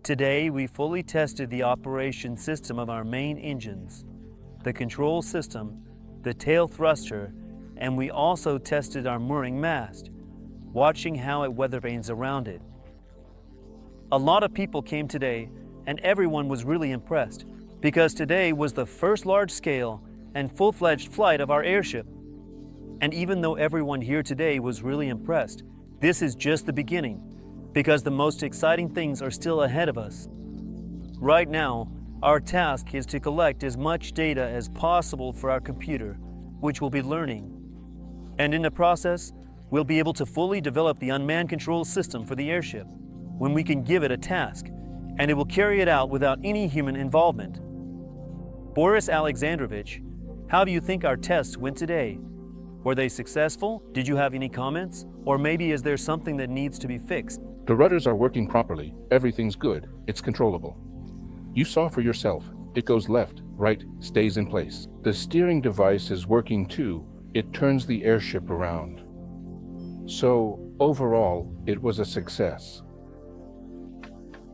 Today, we fully tested the operation system of our main engines, the control system, the tail thruster, and we also tested our mooring mast, watching how it weather vanes around it. A lot of people came today, and everyone was really impressed, because today was the first large-scale and full-fledged flight of our airship. And even though everyone here today was really impressed, this is just the beginning, because the most exciting things are still ahead of us. Right now, our task is to collect as much data as possible for our computer, which will be learning. And in the process, we'll be able to fully develop the unmanned control system for the airship, when we can give it a task, and it will carry it out without any human involvement. Boris Alexandrovich, how do you think our tests went today? Were they successful? Did you have any comments? Or maybe is there something that needs to be fixed? The rudders are working properly. Everything's good. It's controllable. You saw for yourself. It goes left, right, stays in place. The steering device is working too. It turns the airship around. So, overall, it was a success.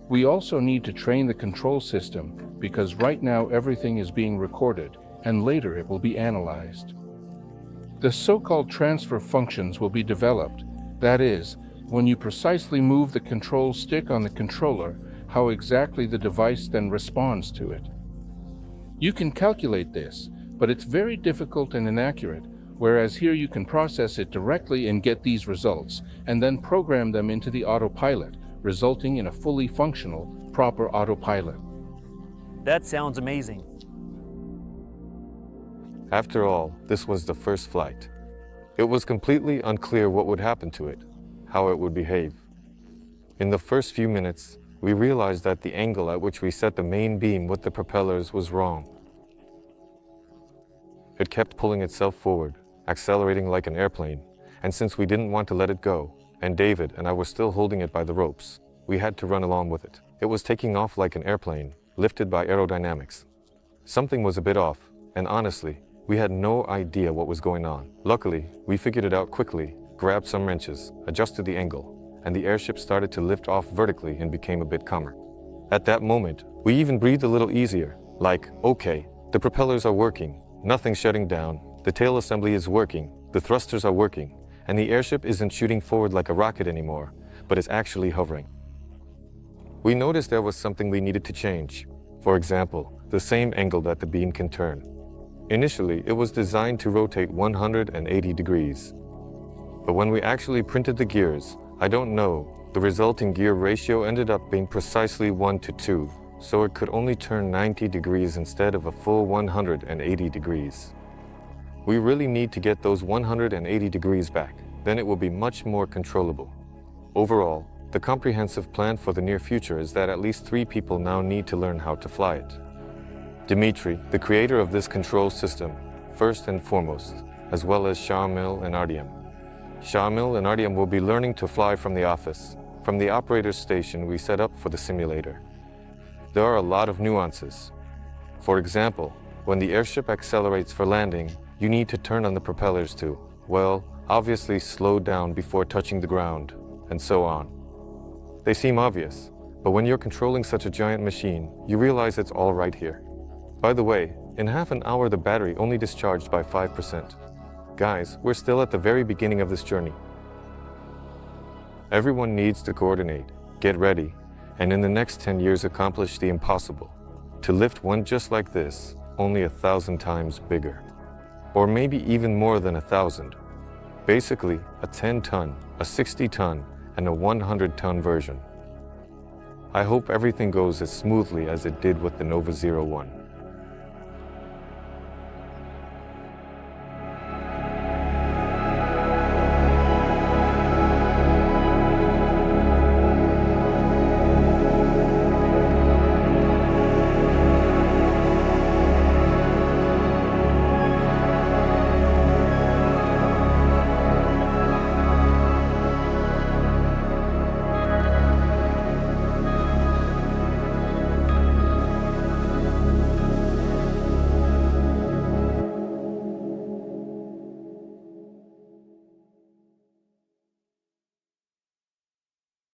We also need to train the control system because right now everything is being recorded and later it will be analyzed. The so-called transfer functions will be developed. That is, when you precisely move the control stick on the controller, how exactly the device then responds to it. You can calculate this, but it's very difficult and inaccurate, whereas here you can process it directly and get these results, and then program them into the autopilot, resulting in a fully functional, proper autopilot. That sounds amazing. After all, this was the first flight. It was completely unclear what would happen to it, how it would behave. In the first few minutes, we realized that the angle at which we set the main beam with the propellers was wrong. It kept pulling itself forward, accelerating like an airplane, and since we didn't want to let it go, and David and I were still holding it by the ropes, we had to run along with it. It was taking off like an airplane, lifted by aerodynamics. Something was a bit off, and honestly, we had no idea what was going on. Luckily, we figured it out quickly, grabbed some wrenches, adjusted the angle, and the airship started to lift off vertically and became a bit calmer. At that moment, we even breathed a little easier, like, okay, the propellers are working, nothing's shutting down, the tail assembly is working, the thrusters are working, and the airship isn't shooting forward like a rocket anymore, but is actually hovering. We noticed there was something we needed to change. For example, the same angle that the beam can turn. Initially, it was designed to rotate 180 degrees. But when we actually printed the gears, I don't know, the resulting gear ratio ended up being precisely 1:2, so it could only turn 90 degrees instead of a full 180 degrees. We really need to get those 180 degrees back, then it will be much more controllable. Overall, the comprehensive plan for the near future is that at least 3 people now need to learn how to fly it. Dmitry, the creator of this control system, first and foremost, as well as Shamil and Artyom. Shamil and Artyom will be learning to fly from the office, from the operator's station we set up for the simulator. There are a lot of nuances. For example, when the airship accelerates for landing, you need to turn on the propellers to, well, obviously slow down before touching the ground, and so on. They seem obvious, but when you're controlling such a giant machine, you realize it's all right here. By the way, in half an hour the battery only discharged by 5%. Guys, we're still at the very beginning of this journey. Everyone needs to coordinate, get ready, and in the next 10 years accomplish the impossible. To lift one just like this, only 1,000 times bigger. Or maybe even more than 1,000. Basically, a 10-ton, a 60-ton, and a 100-ton version. I hope everything goes as smoothly as it did with the NOVA-01.